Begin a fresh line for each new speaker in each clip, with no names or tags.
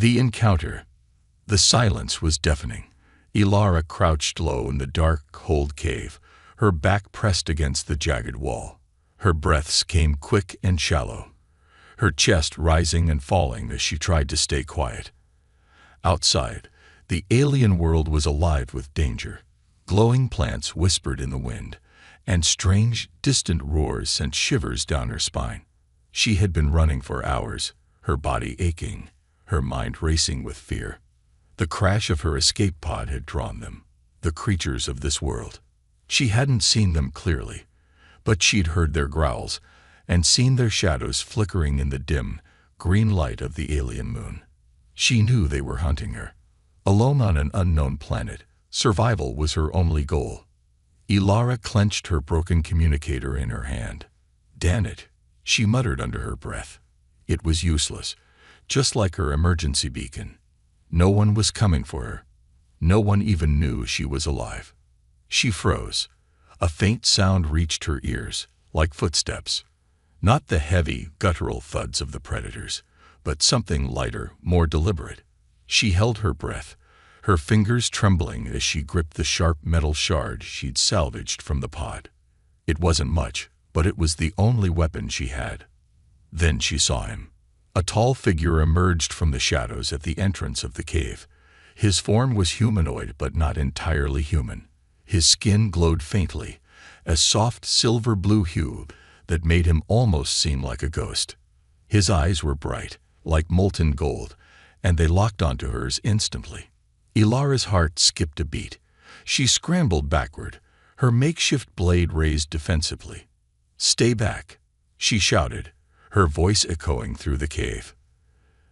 The encounter. The silence was deafening. Ilara crouched low in the dark, cold cave, her back pressed against the jagged wall. Her breaths came quick and shallow, her chest rising and falling as she tried to stay quiet. Outside, the alien world was alive with danger. Glowing plants whispered in the wind, and strange, distant roars sent shivers down her spine. She had been running for hours, her body aching, her mind racing with fear. The crash of her escape pod had drawn them, the creatures of this world. She hadn't seen them clearly, but she'd heard their growls and seen their shadows flickering in the dim, green light of the alien moon. She knew they were hunting her. Alone on an unknown planet, survival was her only goal. Ilara clenched her broken communicator in her hand. "Damn it," she muttered under her breath. It was useless, just like her emergency beacon. No one was coming for her. No one even knew she was alive. She froze. A faint sound reached her ears, like footsteps. Not the heavy, guttural thuds of the predators, but something lighter, more deliberate. She held her breath, her fingers trembling as she gripped the sharp metal shard she'd salvaged from the pod. It wasn't much, but it was the only weapon she had. Then she saw him. A tall figure emerged from the shadows at the entrance of the cave. His form was humanoid but not entirely human. His skin glowed faintly, a soft silver-blue hue that made him almost seem like a ghost. His eyes were bright, like molten gold, and they locked onto hers instantly. Ilara's heart skipped a beat. She scrambled backward, her makeshift blade raised defensively. "Stay back," she shouted, her voice echoing through the cave.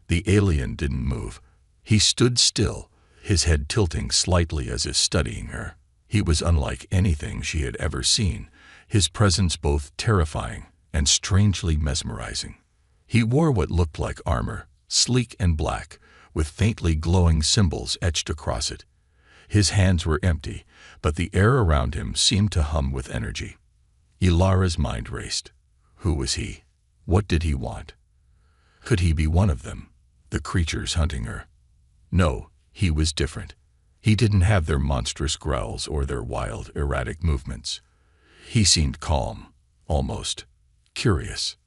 The alien didn't move. He stood still, his head tilting slightly as if studying her. He was unlike anything she had ever seen, his presence both terrifying and strangely mesmerizing. He wore what looked like armor, sleek and black, with faintly glowing symbols etched across it. His hands were empty, but the air around him seemed to hum with energy. Ilara's mind raced. Who was he? What did he want? Could he be one of them, the creatures hunting her? No, he was different. He didn't have their monstrous growls or their wild, erratic movements. He seemed calm, almost curious.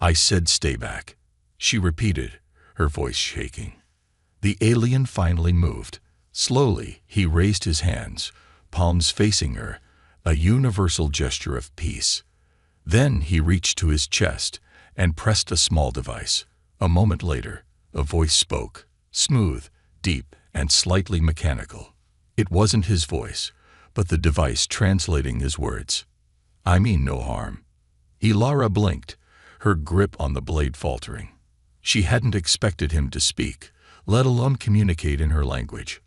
"I said stay back," she repeated, her voice shaking. The alien finally moved. Slowly, he raised his hands, palms facing her, a universal gesture of peace. Then he reached to his chest and pressed a small device. A moment later, a voice spoke, smooth, deep, and slightly mechanical. It wasn't his voice, but the device translating his words. "I mean no harm." Ilara blinked, her grip on the blade faltering. She hadn't expected him to speak, let alone communicate in her language.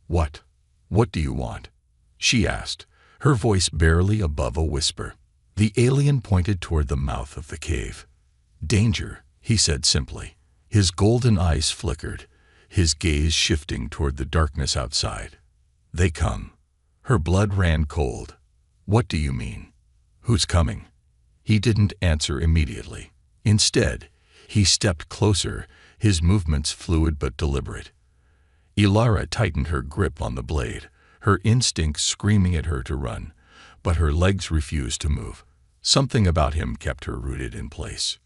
What do you want?" she asked, her voice barely above a whisper. The alien pointed toward the mouth of the cave. "Danger," he said simply. His golden eyes flickered, his gaze shifting toward the darkness outside. "They come." Her blood ran cold. "What do you mean? Who's coming?" He didn't answer immediately. Instead, he stepped closer, his movements fluid but deliberate. Ilara tightened her grip on the blade, her instincts screaming at her to run, but her legs refused to move. Something about him kept her rooted in place.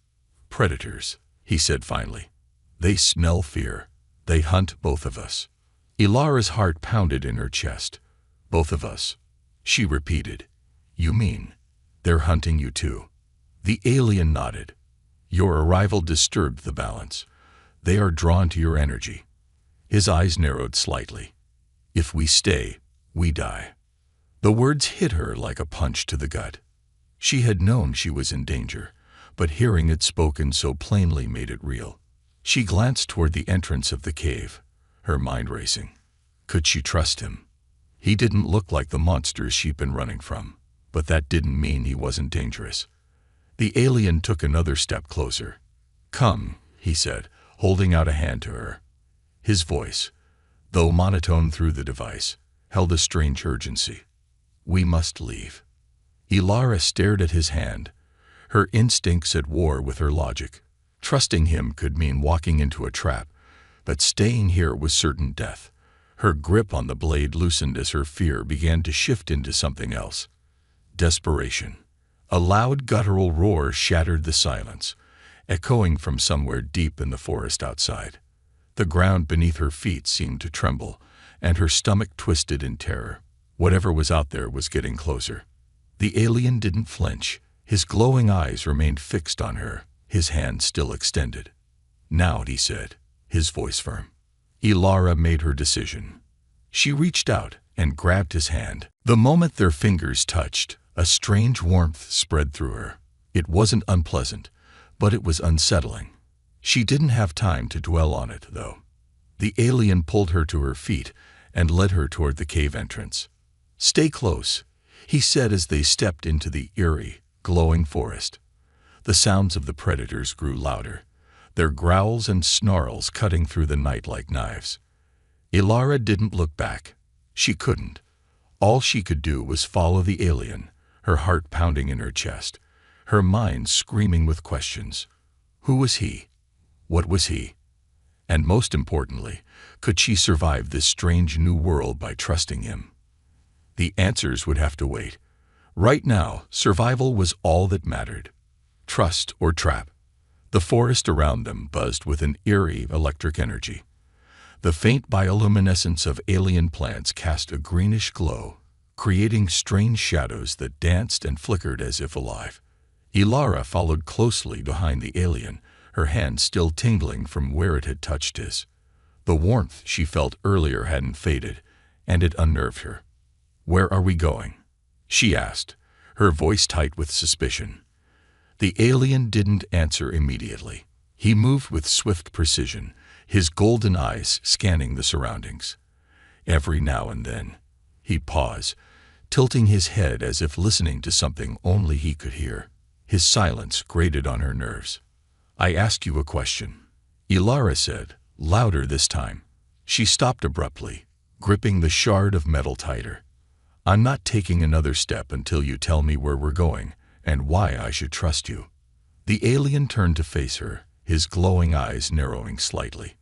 "Predators," he said finally. "They smell fear. They hunt both of us." Ilara's heart pounded in her chest. "Both of us," she repeated. "You mean they're hunting you too?" The alien nodded. "Your arrival disturbed the balance. They are drawn to your energy." His eyes narrowed slightly. "If we stay, we die." The words hit her like a punch to the gut. She had known she was in danger, but hearing it spoken so plainly made it real. She glanced toward the entrance of the cave, her mind racing. Could she trust him? He didn't look like the monsters she'd been running from, but that didn't mean he wasn't dangerous. The alien took another step closer. "Come," he said, holding out a hand to her. His voice, though monotone through the device, held a strange urgency. "We must leave." Ilara stared at his hand, her instincts at war with her logic. Trusting him could mean walking into a trap, but staying here was certain death. Her grip on the blade loosened as her fear began to shift into something else. Desperation. A loud guttural roar shattered the silence, echoing from somewhere deep in the forest outside. The ground beneath her feet seemed to tremble, and her stomach twisted in terror. Whatever was out there was getting closer. The alien didn't flinch. His glowing eyes remained fixed on her, his hand still extended. "Now," he said, his voice firm. Ilara made her decision. She reached out and grabbed his hand. The moment their fingers touched, a strange warmth spread through her. It wasn't unpleasant, but it was unsettling. She didn't have time to dwell on it, though. The alien pulled her to her feet and led her toward the cave entrance. "Stay close," he said as they stepped into the eerie, glowing forest. The sounds of the predators grew louder, their growls and snarls cutting through the night like knives. Ilara didn't look back. She couldn't. All she could do was follow the alien, her heart pounding in her chest, her mind screaming with questions. Who was he? What was he? And most importantly, could she survive this strange new world by trusting him? The answers would have to wait. Right now, survival was all that mattered. Trust or trap. The forest around them buzzed with an eerie electric energy. The faint bioluminescence of alien plants cast a greenish glow, creating strange shadows that danced and flickered as if alive. Ilara followed closely behind the alien, her hand still tingling from where it had touched his. The warmth she felt earlier hadn't faded, and it unnerved her. "Where are we going?" she asked, her voice tight with suspicion. The alien didn't answer immediately. He moved with swift precision, his golden eyes scanning the surroundings. Every now and then, he'd pause, tilting his head as if listening to something only he could hear. His silence grated on her nerves. "I ask you a question," Ilara said, louder this time. She stopped abruptly, gripping the shard of metal tighter. "I'm not taking another step until you tell me where we're going and why I should trust you." The alien turned to face her, his glowing eyes narrowing slightly.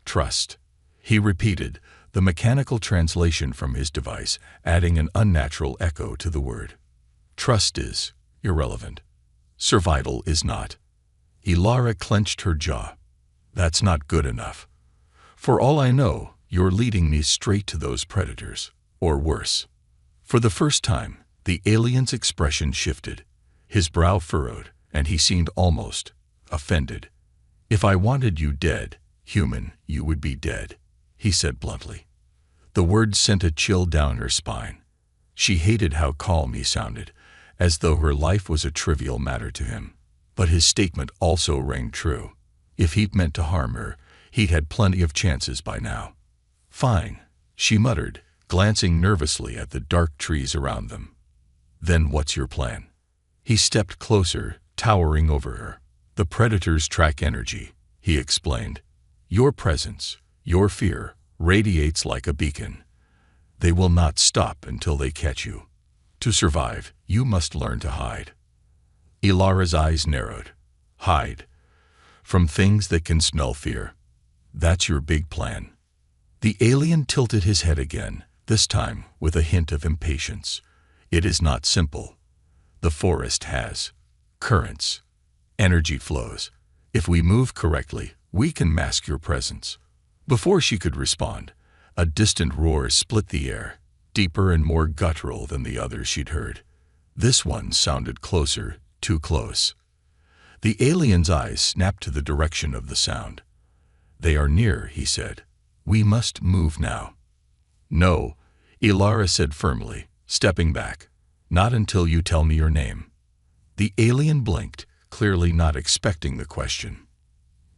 "Trust," he repeated, the mechanical translation from his device adding an unnatural echo to the word. "Trust is irrelevant. Survival is not." Ilara clenched her jaw. "That's not good enough. For all I know, you're leading me straight to those predators, or worse." For the first time, the alien's expression shifted. His brow furrowed, and he seemed almost offended. "If I wanted you dead, human, you would be dead," he said bluntly. The words sent a chill down her spine. She hated how calm he sounded, as though her life was a trivial matter to him. But his statement also rang true. If he'd meant to harm her, he'd had plenty of chances by now. "Fine," she muttered, glancing nervously at the dark trees around them. "Then what's your plan?" He stepped closer, towering over her. "The predators track energy," he explained. "Your presence, your fear, radiates like a beacon. They will not stop until they catch you. To survive, you must learn to hide." Ilara's eyes narrowed. "Hide? From things that can smell fear? That's your big plan?" The alien tilted his head again, this time with a hint of impatience. "It is not simple. The forest has currents, energy flows. If we move correctly, we can mask your presence." Before she could respond, a distant roar split the air, deeper and more guttural than the others she'd heard. This one sounded closer, too close. The alien's eyes snapped to the direction of the sound. "They are near," he said. "We must move now." "No," Ilara said firmly, stepping back. "Not until you tell me your name." The alien blinked, clearly not expecting the question.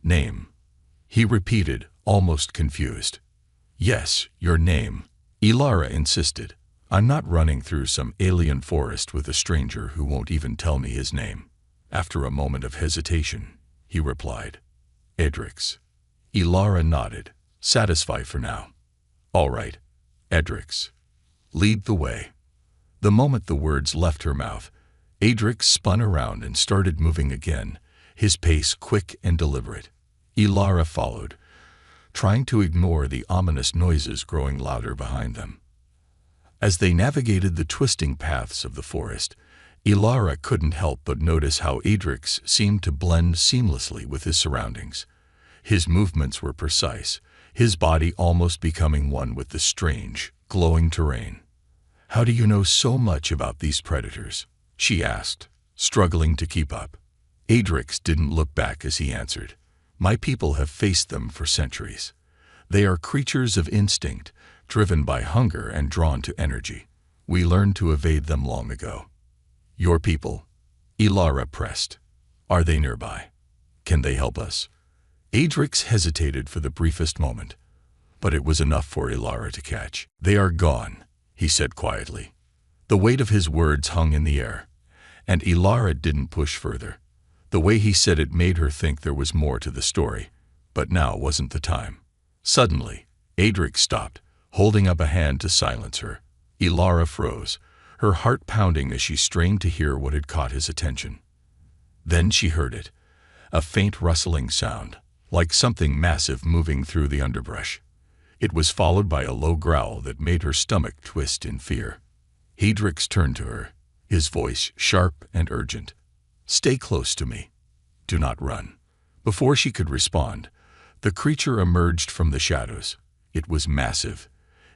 "Name," he repeated, almost confused. "Yes, your name," Ilara insisted. "I'm not running through some alien forest with a stranger who won't even tell me his name." After a moment of hesitation, he replied, "Edrix." Ilara nodded, satisfied for now. "All right, Edrix. Lead the way." The moment the words left her mouth, Edrix spun around and started moving again, his pace quick and deliberate. Ilara followed, trying to ignore the ominous noises growing louder behind them. As they navigated the twisting paths of the forest, Ilara couldn't help but notice how Adrix seemed to blend seamlessly with his surroundings. His movements were precise, his body almost becoming one with the strange, glowing terrain. "How do you know so much about these predators?" she asked, struggling to keep up. Adrix didn't look back as he answered, "My people have faced them for centuries. They are creatures of instinct, driven by hunger and drawn to energy. We learned to evade them long ago." "Your people?" Ilara pressed. "Are they nearby? Can they help us?" Adrix hesitated for the briefest moment, but it was enough for Ilara to catch. "They are gone," he said quietly. The weight of his words hung in the air, and Ilara didn't push further. The way he said it made her think there was more to the story, but now wasn't the time. Suddenly, Adrix stopped, holding up a hand to silence her. Ilara froze, her heart pounding as she strained to hear what had caught his attention. Then she heard it, a faint rustling sound, like something massive moving through the underbrush. It was followed by a low growl that made her stomach twist in fear. Adrix turned to her, his voice sharp and urgent. "Stay close to me. Do not run." Before she could respond, the creature emerged from the shadows. It was massive,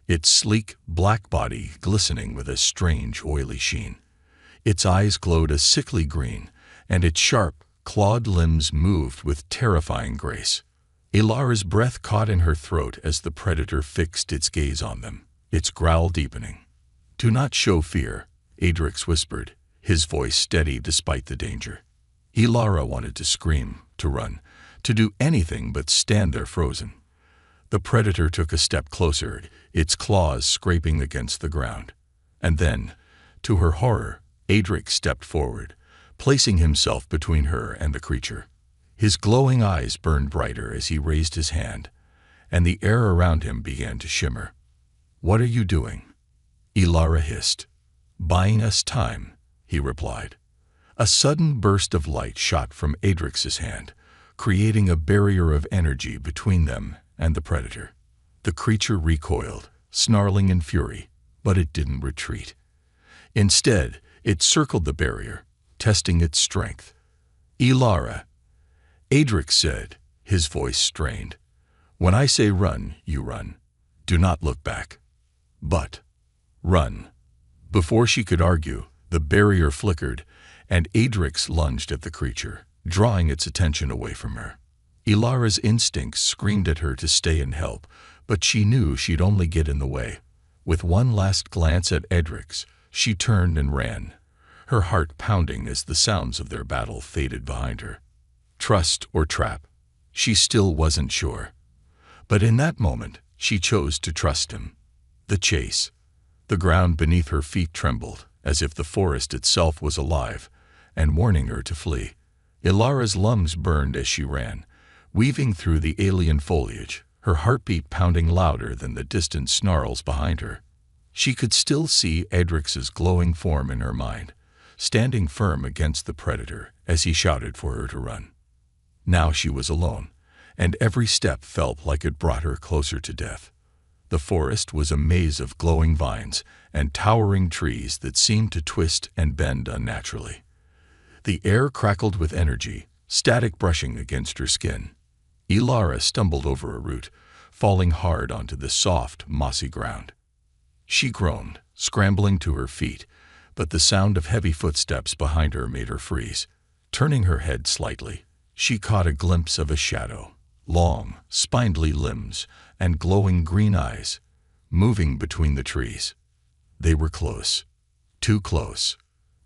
its sleek, black body glistening with a strange, oily sheen. Its eyes glowed a sickly green, and its sharp, clawed limbs moved with terrifying grace. Ilara's breath caught in her throat as the predator fixed its gaze on them, its growl deepening. "Do not show fear," Adrix whispered, his voice steady despite the danger. Ilara wanted to scream, to run, to do anything but stand there frozen. The predator took a step closer, its claws scraping against the ground. And then, to her horror, Adrix stepped forward, placing himself between her and the creature. His glowing eyes burned brighter as he raised his hand, and the air around him began to shimmer. "What are you doing?" Ilara hissed. "Buying us time," he replied. A sudden burst of light shot from Adrix's hand, creating a barrier of energy between them and the predator. The creature recoiled, snarling in fury, but it didn't retreat. Instead, it circled the barrier, testing its strength. "Ilara," Adrix said, his voice strained. "When I say run, you run. Do not look back. But run." Before she could argue, the barrier flickered, and Adrix lunged at the creature, drawing its attention away from her. Ilara's instincts screamed at her to stay and help, but she knew she'd only get in the way. With one last glance at Adrix, she turned and ran, her heart pounding as the sounds of their battle faded behind her. Trust or trap? She still wasn't sure. But in that moment, she chose to trust him. The chase. The ground beneath her feet trembled, as if the forest itself was alive, and warning her to flee. Ilara's lungs burned as she ran, weaving through the alien foliage, her heartbeat pounding louder than the distant snarls behind her. She could still see Adrix's glowing form in her mind, standing firm against the predator as he shouted for her to run. Now she was alone, and every step felt like it brought her closer to death. The forest was a maze of glowing vines and towering trees that seemed to twist and bend unnaturally. The air crackled with energy, static brushing against her skin. Ilara stumbled over a root, falling hard onto the soft, mossy ground. She groaned, scrambling to her feet, but the sound of heavy footsteps behind her made her freeze. Turning her head slightly, she caught a glimpse of a shadow, long, spindly limbs, and glowing green eyes, moving between the trees. They were close. Too close.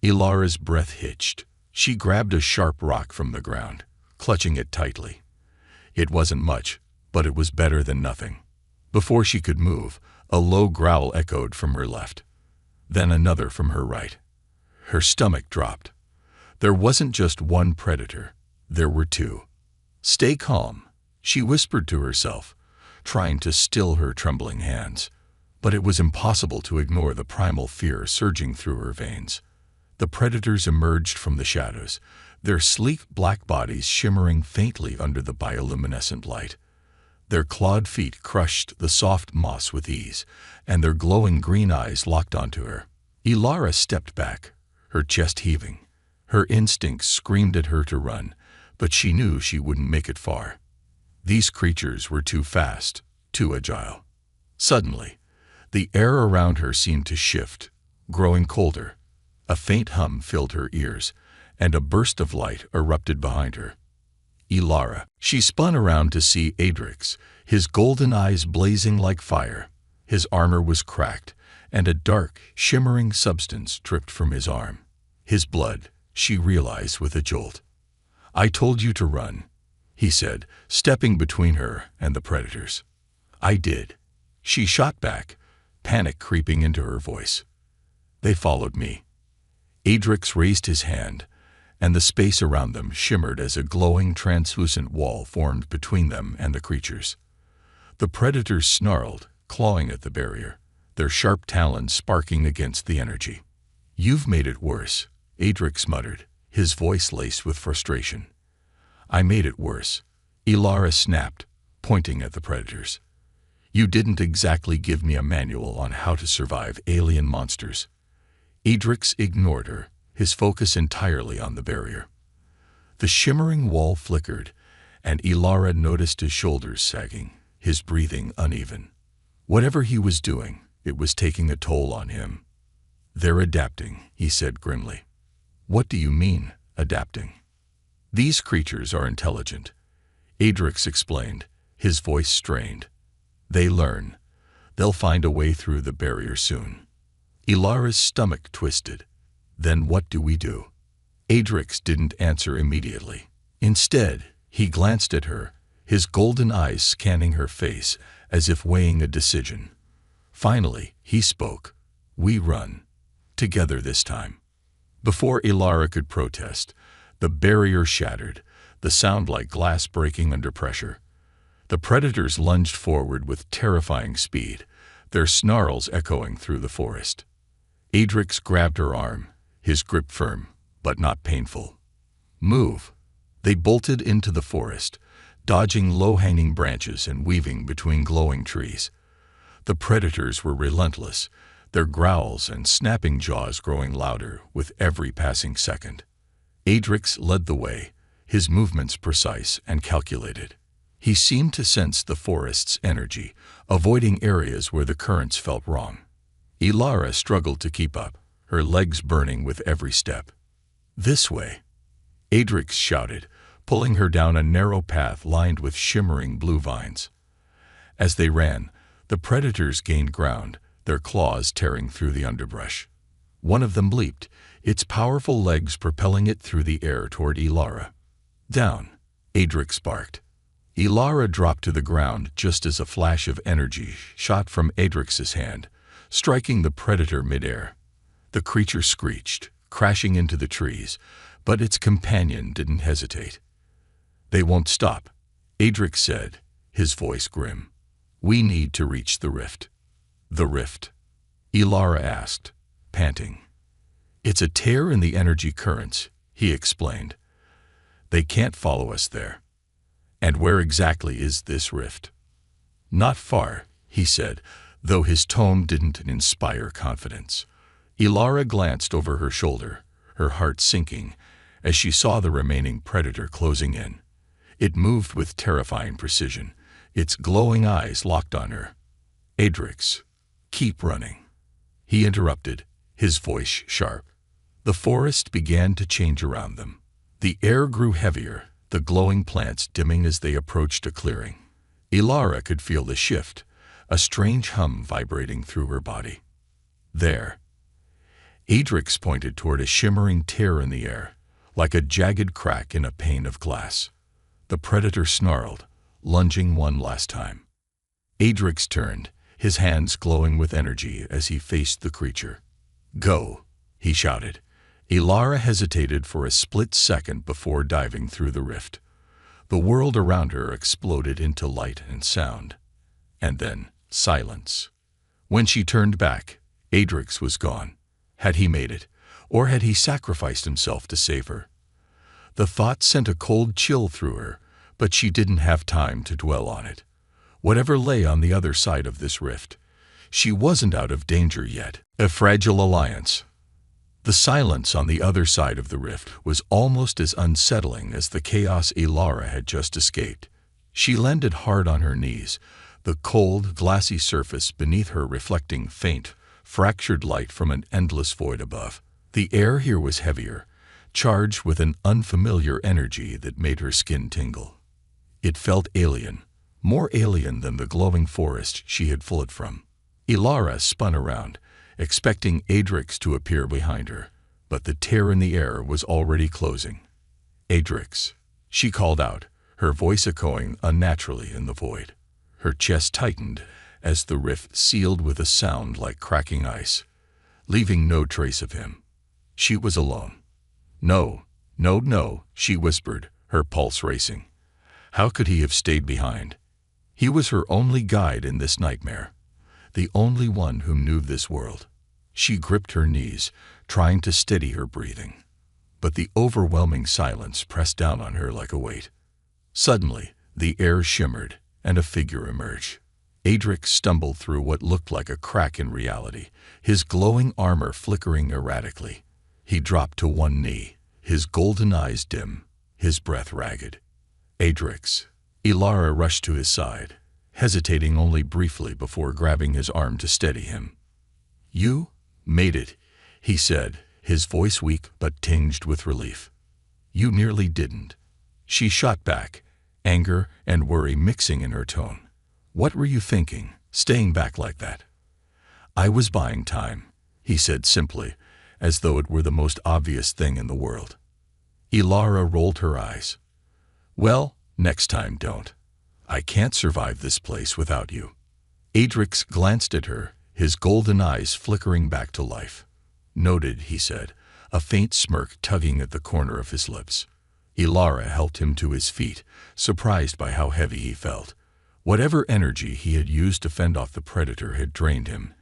Ilara's breath hitched. She grabbed a sharp rock from the ground, clutching it tightly. It wasn't much, but it was better than nothing. Before she could move, a low growl echoed from her left, then another from her right. Her stomach dropped. There wasn't just one predator. There were two. "Stay calm," she whispered to herself, trying to still her trembling hands. But it was impossible to ignore the primal fear surging through her veins. The predators emerged from the shadows, their sleek black bodies shimmering faintly under the bioluminescent light. Their clawed feet crushed the soft moss with ease, and their glowing green eyes locked onto her. Ilara stepped back, her chest heaving. Her instincts screamed at her to run, but she knew she wouldn't make it far. These creatures were too fast, too agile. Suddenly, the air around her seemed to shift, growing colder. A faint hum filled her ears, and a burst of light erupted behind her. Ilara. She spun around to see Adrix, his golden eyes blazing like fire. His armor was cracked, and a dark, shimmering substance dripped from his arm. His blood, she realized with a jolt. "I told you to run," he said, stepping between her and the predators. "I did." She shot back, panic creeping into her voice. "They followed me." Adrix raised his hand, and the space around them shimmered as a glowing, translucent wall formed between them and the creatures. The predators snarled, clawing at the barrier, their sharp talons sparking against the energy. "You've made it worse," Adrix muttered, his voice laced with frustration. "I made it worse," Ilara snapped, pointing at the predators. "You didn't exactly give me a manual on how to survive alien monsters." Adrix ignored her, his focus entirely on the barrier. The shimmering wall flickered, and Ilara noticed his shoulders sagging, his breathing uneven. Whatever he was doing, it was taking a toll on him. "They're adapting," he said grimly. "What do you mean, adapting?" "These creatures are intelligent," Adrix explained, his voice strained. "They learn. They'll find a way through the barrier soon." Ilara's stomach twisted. "Then what do we do?" Adrix didn't answer immediately. Instead, he glanced at her, his golden eyes scanning her face as if weighing a decision. Finally, he spoke. "We run. Together this time." Before Ilara could protest, the barrier shattered, the sound like glass breaking under pressure. The predators lunged forward with terrifying speed, their snarls echoing through the forest. Adrix grabbed her arm, his grip firm, but not painful. "Move." They bolted into the forest, dodging low-hanging branches and weaving between glowing trees. The predators were relentless, their growls and snapping jaws growing louder with every passing second. Adrix led the way, his movements precise and calculated. He seemed to sense the forest's energy, avoiding areas where the currents felt wrong. Ilara struggled to keep up, her legs burning with every step. "This way," Adrix shouted, pulling her down a narrow path lined with shimmering blue vines. As they ran, the predators gained ground, their claws tearing through the underbrush. One of them leaped, its powerful legs propelling it through the air toward Ilara. "Down," Adrix barked. Ilara dropped to the ground just as a flash of energy shot from Adrix's hand, striking the predator midair. The creature screeched, crashing into the trees, but its companion didn't hesitate. "They won't stop," Adrix said, his voice grim. "We need to reach the rift." "The rift?" Ilara asked, panting. "It's a tear in the energy currents," he explained. "They can't follow us there." "And where exactly is this rift?" "Not far," he said, though his tone didn't inspire confidence. Ilara glanced over her shoulder, her heart sinking, as she saw the remaining predator closing in. It moved with terrifying precision, its glowing eyes locked on her. "Adrix, keep running." He interrupted, his voice sharp. The forest began to change around them. The air grew heavier, the glowing plants dimming as they approached a clearing. Ilara could feel the shift, a strange hum vibrating through her body. "There." Adrix pointed toward a shimmering tear in the air, like a jagged crack in a pane of glass. The predator snarled, lunging one last time. Adrix turned, his hands glowing with energy as he faced the creature. "Go," he shouted. Ilara hesitated for a split second before diving through the rift. The world around her exploded into light and sound. And then silence. When she turned back, Adrix was gone. Had he made it, or had he sacrificed himself to save her? The thought sent a cold chill through her, but she didn't have time to dwell on it. whatever lay on the other side of this rift. She wasn't out of danger yet. A fragile alliance. The silence on the other side of the rift was almost as unsettling as the chaos Ilara had just escaped. She landed hard on her knees, the cold, glassy surface beneath her reflecting faint, fractured light from an endless void above. The air here was heavier, charged with an unfamiliar energy that made her skin tingle. It felt alien, more alien than the glowing forest she had fled from. Ilara spun around, expecting Adrix to appear behind her, but the tear in the air was already closing. "Adrix," she called out, her voice echoing unnaturally in the void. Her chest tightened as the rift sealed with a sound like cracking ice, leaving no trace of him. She was alone. "No, no, no," she whispered, her pulse racing. How could he have stayed behind? He was her only guide in this nightmare, the only one who knew this world. She gripped her knees, trying to steady her breathing. But the overwhelming silence pressed down on her like a weight. Suddenly, the air shimmered, and a figure emerged. Adrix stumbled through what looked like a crack in reality, his glowing armor flickering erratically. He dropped to one knee, his golden eyes dim, his breath ragged. "Adrix." Ilara rushed to his side, hesitating only briefly before grabbing his arm to steady him. "You made it," he said, his voice weak but tinged with relief. "You nearly didn't." She shot back, anger and worry mixing in her tone. "What were you thinking, staying back like that?" "I was buying time," he said simply, as though it were the most obvious thing in the world. Ilara rolled her eyes. "Well, next time don't. I can't survive this place without you." Adrix glanced at her, his golden eyes flickering back to life. "Noted," he said, a faint smirk tugging at the corner of his lips. Ilara helped him to his feet, surprised by how heavy he felt. Whatever energy he had used to fend off the predator had drained him,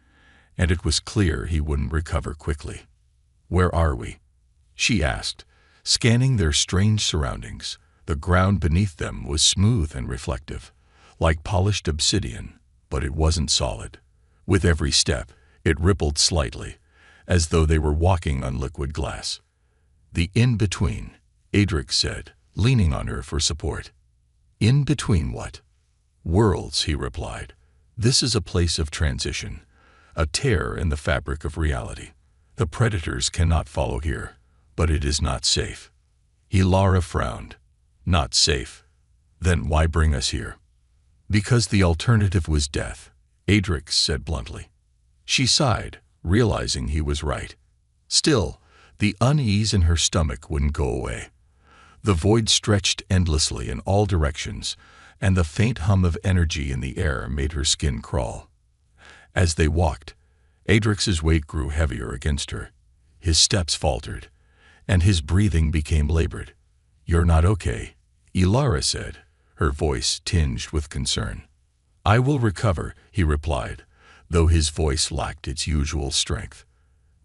and it was clear he wouldn't recover quickly. "Where are we?" she asked, scanning their strange surroundings. The ground beneath them was smooth and reflective, like polished obsidian, but it wasn't solid. With every step, it rippled slightly, as though they were walking on liquid glass. "The in-between," Adrix said, leaning on her for support. "In between what?" "Worlds," he replied. "This is a place of transition, a tear in the fabric of reality. The predators cannot follow here, but it is not safe." Ilara frowned. "Not safe? Then why bring us here?" "Because the alternative was death," Adrix said bluntly. She sighed, realizing he was right. Still, the unease in her stomach wouldn't go away. The void stretched endlessly in all directions, and the faint hum of energy in the air made her skin crawl. As they walked, Adrix's weight grew heavier against her. His steps faltered, and his breathing became labored. "You're not okay," Ilara said, her voice tinged with concern. "I will recover," he replied, though his voice lacked its usual strength.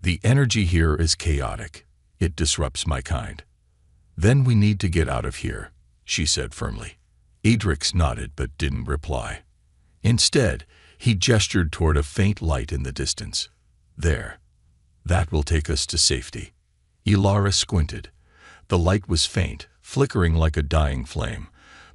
"The energy here is chaotic. It disrupts my kind." "Then we need to get out of here," she said firmly. Adrix nodded but didn't reply. Instead, he gestured toward a faint light in the distance. "There. That will take us to safety." Ilara squinted. The light was faint, flickering like a dying flame,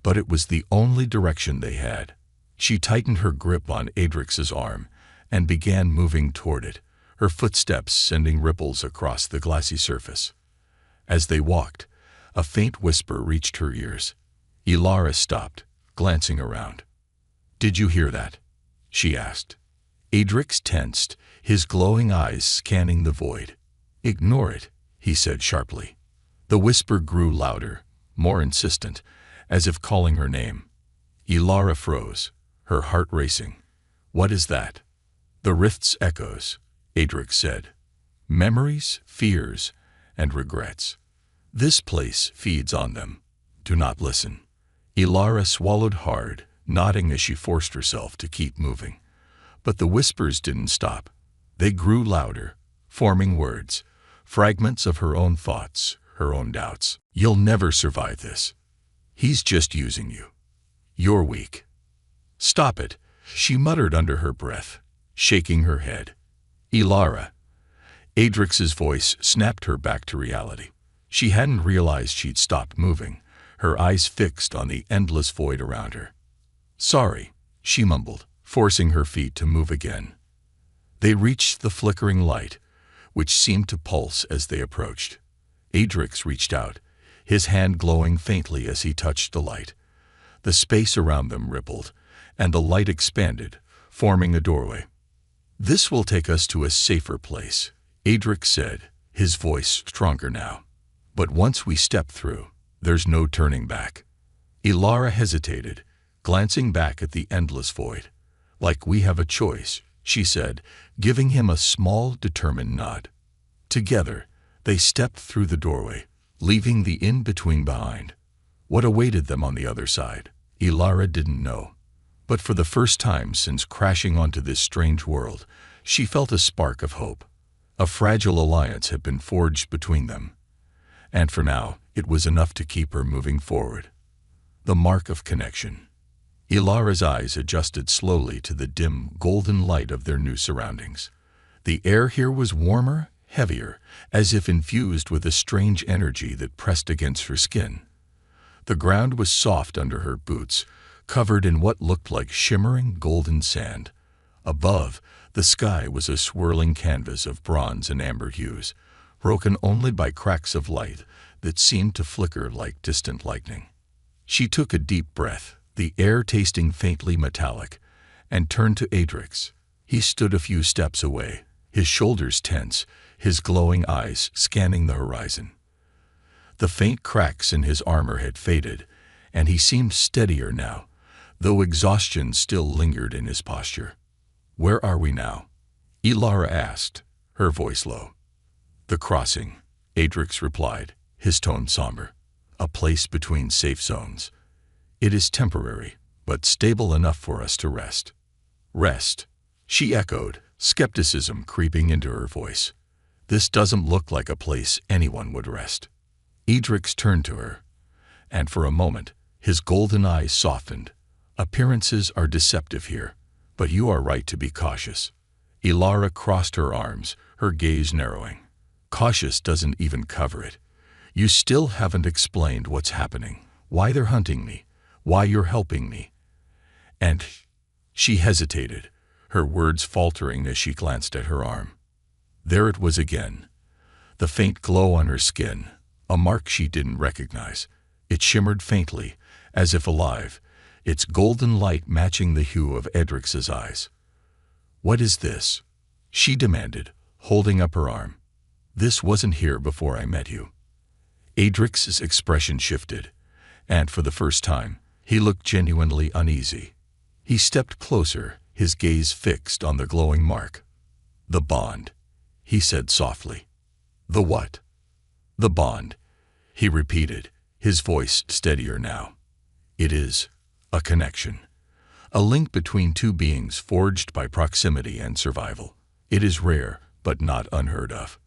but it was the only direction they had. She tightened her grip on Adrix's arm and began moving toward it, her footsteps sending ripples across the glassy surface. As they walked, a faint whisper reached her ears. Ilara stopped, glancing around. "Did you hear that?" she asked. Adrix tensed, his glowing eyes scanning the void. "Ignore it," he said sharply. The whisper grew louder, more insistent, as if calling her name. Ilara froze, her heart racing. "What is that?" "The rift's echoes," Adrix said. "Memories, fears, and regrets. This place feeds on them. Do not listen." Ilara swallowed hard, nodding as she forced herself to keep moving. But the whispers didn't stop. They grew louder, forming words, fragments of her own thoughts, her own doubts. "You'll never survive this. He's just using you. You're weak. "Stop it," she muttered under her breath, shaking her head. "Ilara." Adrix's voice snapped her back to reality. She hadn't realized she'd stopped moving, her eyes fixed on the endless void around her. "Sorry," she mumbled, forcing her feet to move again. They reached the flickering light, which seemed to pulse as they approached. Adrix reached out, his hand glowing faintly as he touched the light. The space around them rippled, and the light expanded, forming a doorway. "This will take us to a safer place," Adrix said, his voice stronger now. "But once we step through, there's no turning back." Ilara hesitated, glancing back at the endless void. "Like we have a choice," she said, giving him a small, determined nod. Together, they stepped through the doorway, leaving the in-between behind. What awaited them on the other side, Ilara didn't know. But for the first time since crashing onto this strange world, she felt a spark of hope. A fragile alliance had been forged between them. And for now, it was enough to keep her moving forward. The mark of connection. Ilara's eyes adjusted slowly to the dim, golden light of their new surroundings. The air here was warmer, heavier, as if infused with a strange energy that pressed against her skin. The ground was soft under her boots, covered in what looked like shimmering golden sand. Above, the sky was a swirling canvas of bronze and amber hues, broken only by cracks of light that seemed to flicker like distant lightning. She took a deep breath, the air tasting faintly metallic, and turned to Adrix. He stood a few steps away, his shoulders tense, his glowing eyes scanning the horizon. The faint cracks in his armor had faded, and he seemed steadier now, though exhaustion still lingered in his posture. "Where are we now?" Ilara asked, her voice low. "The crossing," Adrix replied, his tone somber. "A place between safe zones. It is temporary, but stable enough for us to rest." "Rest," she echoed, skepticism creeping into her voice. "This doesn't look like a place anyone would rest." Adrix turned to her, and for a moment, his golden eyes softened. "Appearances are deceptive here, but you are right to be cautious." Ilara crossed her arms, her gaze narrowing. "Cautious doesn't even cover it. You still haven't explained what's happening, why they're hunting me, why you're helping me." And she hesitated, her words faltering as she glanced at her arm. There it was again, the faint glow on her skin, a mark she didn't recognize. It shimmered faintly, as if alive, its golden light matching the hue of Adrix's eyes. "What is this?" she demanded, holding up her arm. "This wasn't here before I met you." Adrix's expression shifted, and for the first time, he looked genuinely uneasy. He stepped closer, his gaze fixed on the glowing mark. "The bond," he said softly. "The what?" "The bond," he repeated, his voice steadier now. "It is a connection, a link between two beings forged by proximity and survival. It is rare, but not unheard of."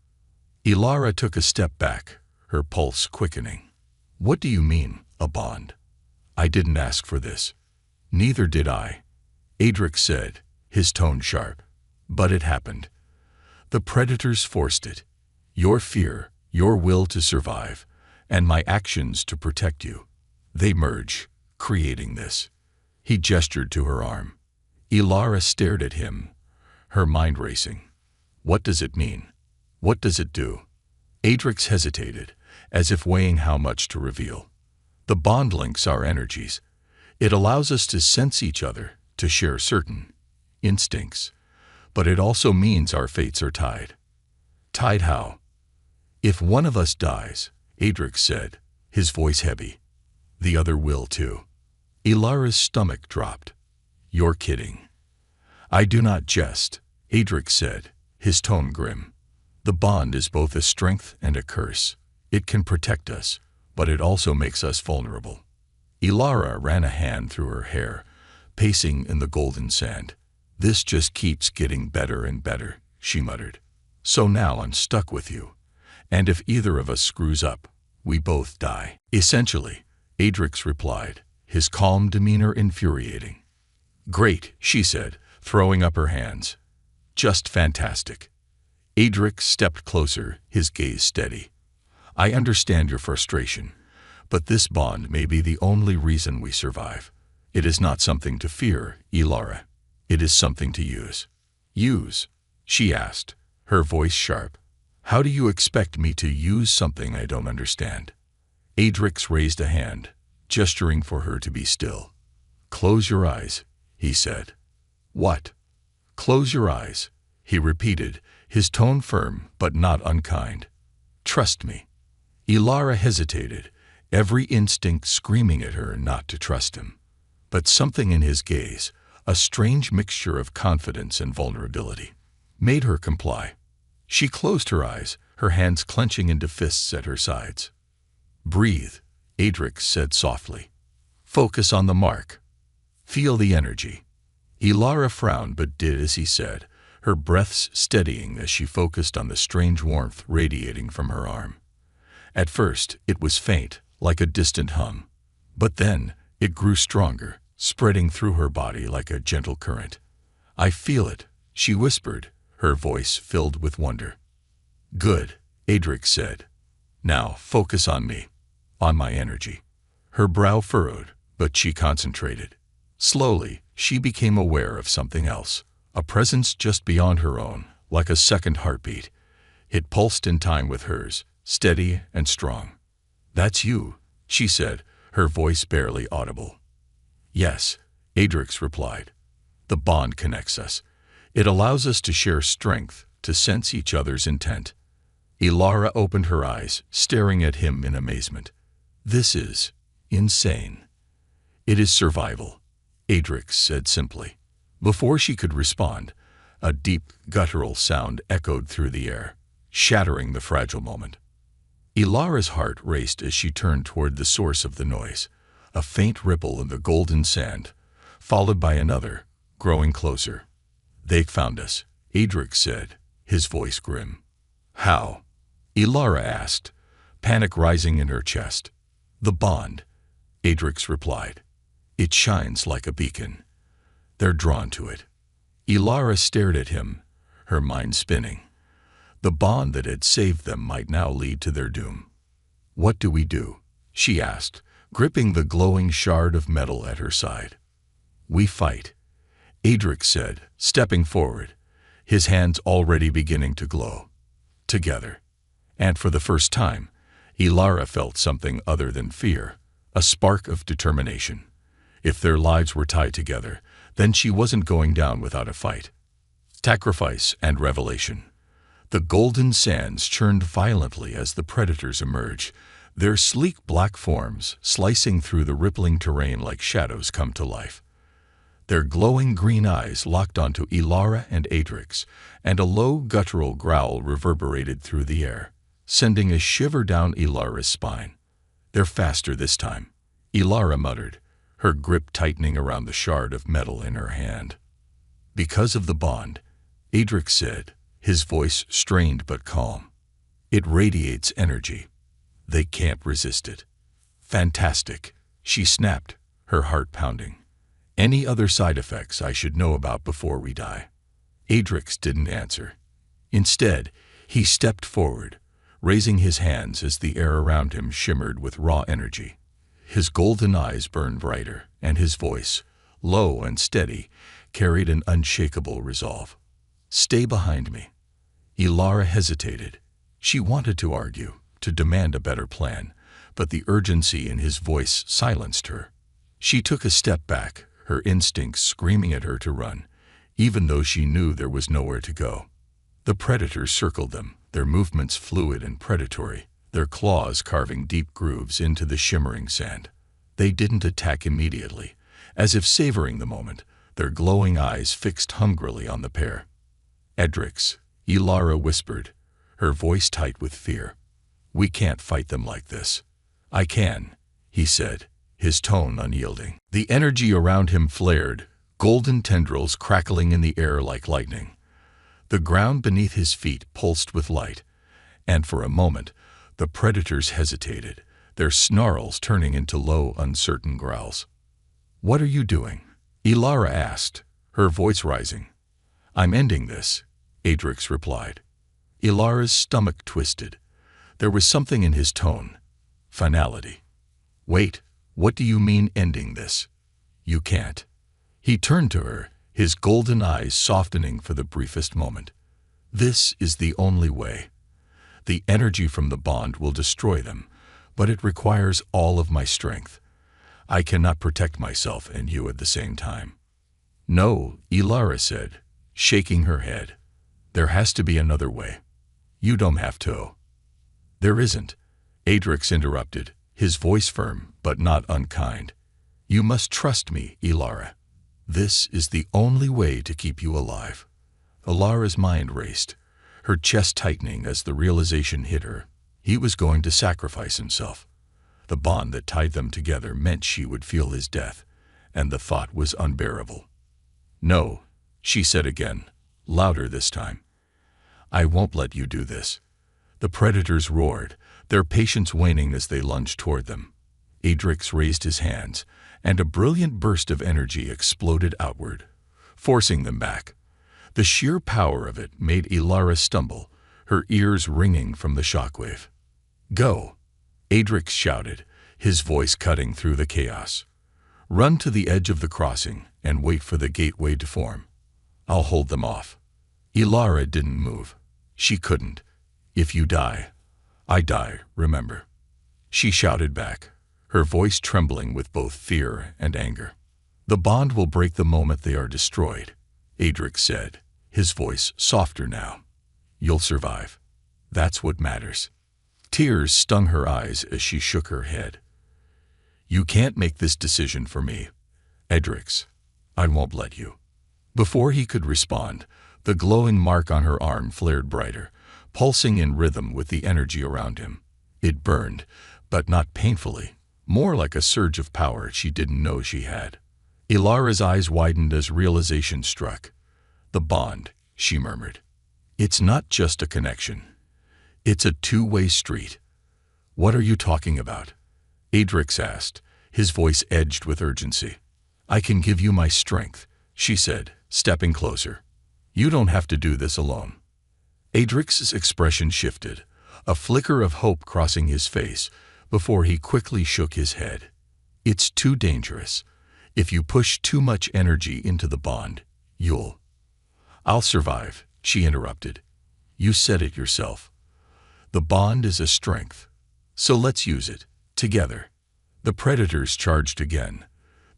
Ilara took a step back, her pulse quickening. "What do you mean, a bond? I didn't ask for this." "Neither did I," Adrix said, his tone sharp. "But it happened. The predators forced it. Your fear, your will to survive, and my actions to protect you. They merge, creating this." He gestured to her arm. Ilara stared at him, her mind racing. "What does it mean? What does it do?" Adrix hesitated, as if weighing how much to reveal. "The bond links our energies. It allows us to sense each other, to share certain instincts. But it also means our fates are tied." "Tied how?" "If one of us dies," Adrix said, his voice heavy, "the other will too." Ilara's stomach dropped. "You're kidding." "I do not jest," Adrix said, his tone grim. "The bond is both a strength and a curse. It can protect us, but it also makes us vulnerable." Ilara ran a hand through her hair, pacing in the golden sand. "This just keeps getting better and better," she muttered. "So now I'm stuck with you. And if either of us screws up, we both die." "Essentially," Adrix replied, his calm demeanor infuriating. Great, she said, throwing up her hands. Just fantastic. Adrix stepped closer, his gaze steady. I understand your frustration, but this bond may be the only reason we survive. It is not something to fear, Ilara. It is something to use. Use? She asked, her voice sharp. How do you expect me to use something I don't understand? Adrix raised a hand, gesturing for her to be still. Close your eyes, he said. What? Close your eyes, he repeated, his tone firm but not unkind. Trust me. Ilara hesitated, every instinct screaming at her not to trust him. But something in his gaze, a strange mixture of confidence and vulnerability, made her comply. She closed her eyes, her hands clenching into fists at her sides. Breathe, Adrix said softly. Focus on the mark. Feel the energy. Ilara frowned but did as he said, her breaths steadying as she focused on the strange warmth radiating from her arm. At first, it was faint, like a distant hum. But then, it grew stronger, spreading through her body like a gentle current. I feel it, she whispered, her voice filled with wonder. Good, Adrix said. Now, focus on me, on my energy. Her brow furrowed, but she concentrated. Slowly, she became aware of something else, a presence just beyond her own, like a second heartbeat. It pulsed in time with hers, steady and strong. That's you, she said, her voice barely audible. Yes, Adrix replied. The bond connects us. It allows us to share strength, to sense each other's intent. Ilara opened her eyes, staring at him in amazement. This is insane. It is survival, Adrix said simply. Before she could respond, a deep, guttural sound echoed through the air, shattering the fragile moment. Ilara's heart raced as she turned toward the source of the noise, a faint ripple in the golden sand, followed by another, growing closer. They found us, Adrix said, his voice grim. How? Ilara asked, panic rising in her chest. The bond, Adrix replied. It shines like a beacon. They're drawn to it. Ilara stared at him, her mind spinning. The bond that had saved them might now lead to their doom. What do we do? She asked, gripping the glowing shard of metal at her side. We fight, Adrix said, stepping forward, his hands already beginning to glow. Together. And for the first time, Ilara felt something other than fear, a spark of determination. If their lives were tied together, then she wasn't going down without a fight. Sacrifice and revelation. The golden sands churned violently as the predators emerged, their sleek black forms slicing through the rippling terrain like shadows come to life. Their glowing green eyes locked onto Ilara and Adrix, and a low guttural growl reverberated through the air, sending a shiver down Ilara's spine. They're faster this time, Ilara muttered, her grip tightening around the shard of metal in her hand. Because of the bond, Adrix said, his voice strained but calm. It radiates energy. They can't resist it. Fantastic, she snapped, her heart pounding. Any other side effects I should know about before we die? Adrix didn't answer. Instead, he stepped forward, raising his hands as the air around him shimmered with raw energy. His golden eyes burned brighter, and his voice, low and steady, carried an unshakable resolve. Stay behind me. Ilara hesitated. She wanted to argue, to demand a better plan, but the urgency in his voice silenced her. She took a step back, her instincts screaming at her to run, even though she knew there was nowhere to go. The predators circled them, their movements fluid and predatory, their claws carving deep grooves into the shimmering sand. They didn't attack immediately, as if savoring the moment, their glowing eyes fixed hungrily on the pair. Adrix, Ilara whispered, her voice tight with fear. We can't fight them like this. I can, he said, his tone unyielding. The energy around him flared, golden tendrils crackling in the air like lightning. The ground beneath his feet pulsed with light, and for a moment, the predators hesitated, their snarls turning into low, uncertain growls. What are you doing? Ilara asked, her voice rising. I'm ending this, Adrix replied. Ilara's stomach twisted. There was something in his tone. Finality. Wait, what do you mean ending this? You can't. He turned to her, his golden eyes softening for the briefest moment. This is the only way. The energy from the bond will destroy them, but it requires all of my strength. I cannot protect myself and you at the same time. No, Ilara said, shaking her head. There has to be another way. You don't have to. There isn't, Adrix interrupted, his voice firm but not unkind. You must trust me, Ilara. This is the only way to keep you alive. Ilara's mind raced, her chest tightening as the realization hit her. He was going to sacrifice himself. The bond that tied them together meant she would feel his death, and the thought was unbearable. No, she said again, louder this time. I won't let you do this. The predators roared, their patience waning as they lunged toward them. Adrix raised his hands, and a brilliant burst of energy exploded outward, forcing them back. The sheer power of it made Ilara stumble, her ears ringing from the shockwave. Go, Adrix shouted, his voice cutting through the chaos. Run to the edge of the crossing and wait for the gateway to form. I'll hold them off. Ilara didn't move. She couldn't. If you die, I die, remember. She shouted back, her voice trembling with both fear and anger. The bond will break the moment they are destroyed, Adrix said, his voice softer now. You'll survive. That's what matters. Tears stung her eyes as she shook her head. You can't make this decision for me, Adrix. I won't let you. Before he could respond, the glowing mark on her arm flared brighter, pulsing in rhythm with the energy around him. It burned, but not painfully, more like a surge of power she didn't know she had. Ilara's eyes widened as realization struck. The bond, she murmured. It's not just a connection. It's a two-way street. What are you talking about? Adrix asked, his voice edged with urgency. I can give you my strength, she said, stepping closer. You don't have to do this alone. Adrix's expression shifted, a flicker of hope crossing his face, before he quickly shook his head. It's too dangerous. If you push too much energy into the bond, you'll... I'll survive, she interrupted. You said it yourself. The bond is a strength. So let's use it, together. The predators charged again,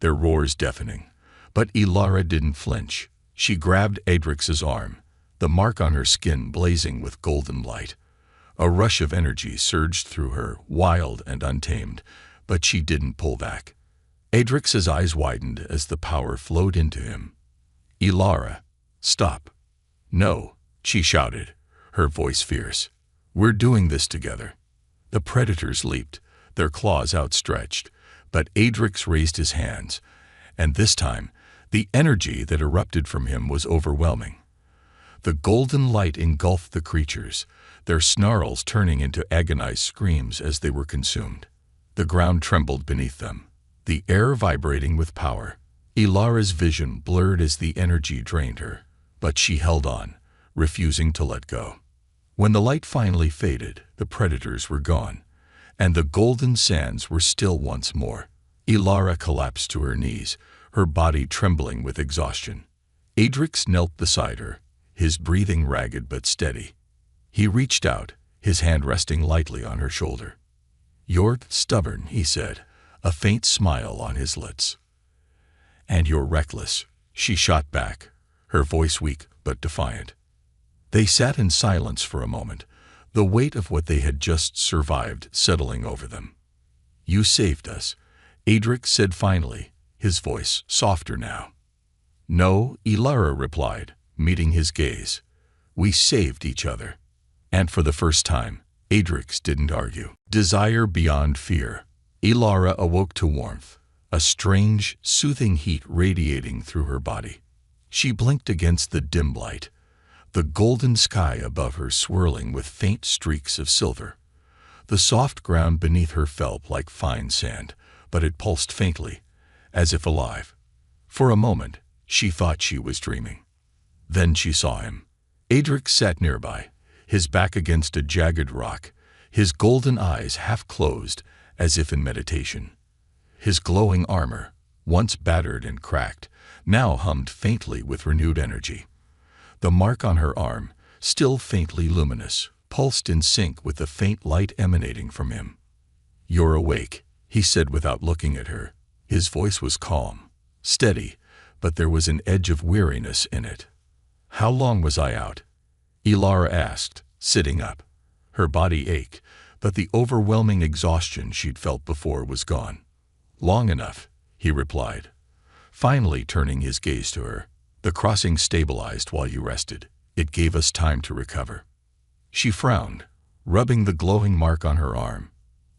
their roars deafening. But Ilara didn't flinch. She grabbed Adrix's arm, the mark on her skin blazing with golden light. A rush of energy surged through her, wild and untamed, but she didn't pull back. Adrix's eyes widened as the power flowed into him. Ilara, stop. No, she shouted, her voice fierce. We're doing this together. The predators leaped, their claws outstretched, but Adrix raised his hands, and this time, the energy that erupted from him was overwhelming. The golden light engulfed the creatures, their snarls turning into agonized screams as they were consumed. The ground trembled beneath them, the air vibrating with power. Ilara's vision blurred as the energy drained her, but she held on, refusing to let go. When the light finally faded, the predators were gone, and the golden sands were still once more. Ilara collapsed to her knees, her body trembling with exhaustion. Adrix knelt beside her, his breathing ragged but steady. He reached out, his hand resting lightly on her shoulder. You're stubborn, he said, a faint smile on his lips. And you're reckless, she shot back, her voice weak but defiant. They sat in silence for a moment, the weight of what they had just survived settling over them. You saved us, Adrix said finally, his voice softer now. No, Ilara replied, meeting his gaze. We saved each other. And for the first time, Adrix didn't argue. Desire beyond fear. Ilara awoke to warmth, a strange, soothing heat radiating through her body. She blinked against the dim light, the golden sky above her swirling with faint streaks of silver. The soft ground beneath her felt like fine sand, but it pulsed faintly, as if alive. For a moment, she thought she was dreaming. Then she saw him. Adrix sat nearby, his back against a jagged rock, his golden eyes half closed, as if in meditation. His glowing armor, once battered and cracked, now hummed faintly with renewed energy. The mark on her arm, still faintly luminous, pulsed in sync with the faint light emanating from him. "You're awake," he said without looking at her. His voice was calm, steady, but there was an edge of weariness in it. "How long was I out?" Ilara asked, sitting up. Her body ached, but the overwhelming exhaustion she'd felt before was gone. "Long enough," he replied, finally turning his gaze to her. "The crossing stabilized while you rested. It gave us time to recover." She frowned, rubbing the glowing mark on her arm.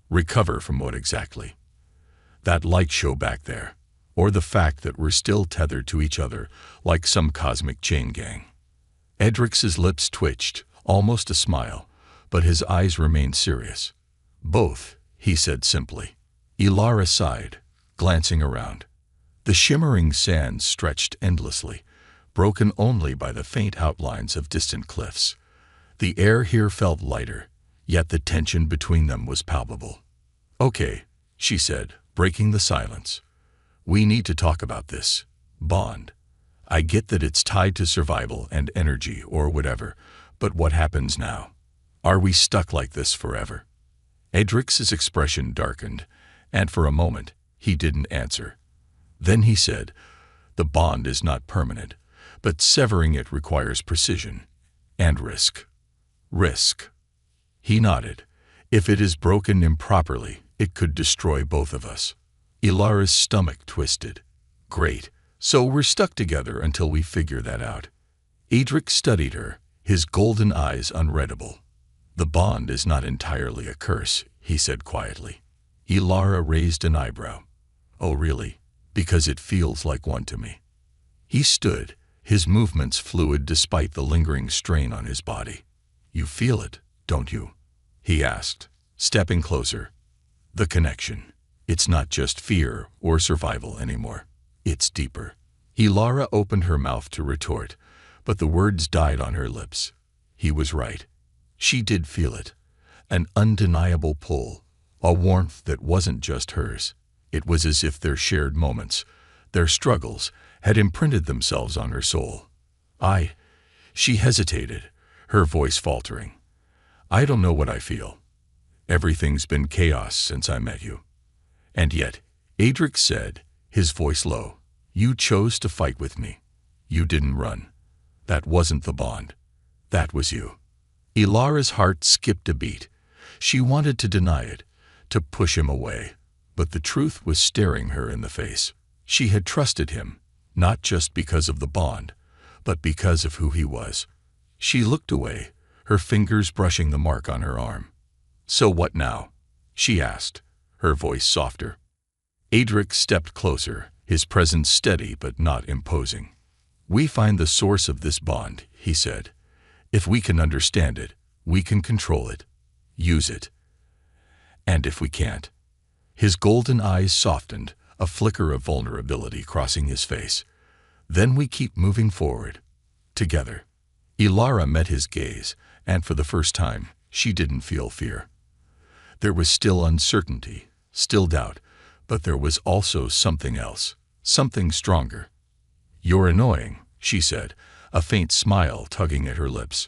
"Recover from what exactly?" "That light show back there, or the fact that we're still tethered to each other like some cosmic chain gang." Edrix's lips twitched, almost a smile, but his eyes remained serious. "Both," he said simply. Ilara sighed, glancing around. The shimmering sands stretched endlessly, broken only by the faint outlines of distant cliffs. The air here felt lighter, yet the tension between them was palpable. "Okay," she said, breaking the silence. "We need to talk about this bond. I get that it's tied to survival and energy or whatever, but what happens now? Are we stuck like this forever?" Edrix's expression darkened, and for a moment, he didn't answer. Then he said, "The bond is not permanent, but severing it requires precision and risk." "Risk." He nodded. "If it is broken improperly, it could destroy both of us." Ilara's stomach twisted. "Great. So we're stuck together until we figure that out." Adrix studied her, his golden eyes unreadable. "The bond is not entirely a curse," he said quietly. Ilara raised an eyebrow. "Oh, really? Because it feels like one to me." He stood, his movements fluid despite the lingering strain on his body. "You feel it, don't you?" he asked, stepping closer. "The connection. It's not just fear or survival anymore. It's deeper." Ilara opened her mouth to retort, but the words died on her lips. He was right. She did feel it. An undeniable pull, a warmth that wasn't just hers. It was as if their shared moments, their struggles, had imprinted themselves on her soul. She hesitated, her voice faltering. "I don't know what I feel. Everything's been chaos since I met you." "And yet," Adrix said, his voice low, "you chose to fight with me. You didn't run. That wasn't the bond. That was you." Ilara's heart skipped a beat. She wanted to deny it, to push him away, but the truth was staring her in the face. She had trusted him, not just because of the bond, but because of who he was. She looked away, her fingers brushing the mark on her arm. "So what now?" she asked, her voice softer. Adrix stepped closer, his presence steady but not imposing. "We find the source of this bond," he said. "If we can understand it, we can control it, use it. And if we can't..." His golden eyes softened, a flicker of vulnerability crossing his face. "Then we keep moving forward, together." Ilara met his gaze, and for the first time, she didn't feel fear. There was still uncertainty, still doubt, but there was also something else, something stronger. "You're annoying," she said, a faint smile tugging at her lips.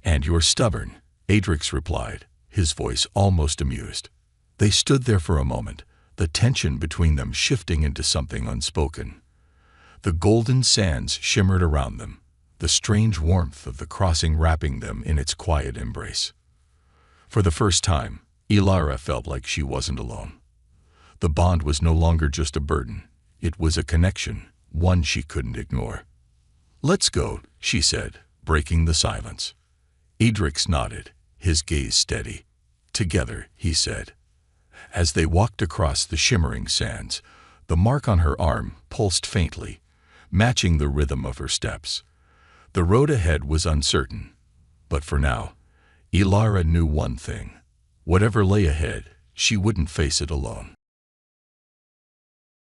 "And you're stubborn," Adrix replied, his voice almost amused. They stood there for a moment, the tension between them shifting into something unspoken. The golden sands shimmered around them, the strange warmth of the crossing wrapping them in its quiet embrace. For the first time, Ilara felt like she wasn't alone. The bond was no longer just a burden. It was a connection, one she couldn't ignore. "Let's go," she said, breaking the silence. Adrix nodded, his gaze steady. "Together," he said. As they walked across the shimmering sands, the mark on her arm pulsed faintly, matching the rhythm of her steps. The road ahead was uncertain, but for now, Ilara knew one thing. Whatever lay ahead, she wouldn't face it alone.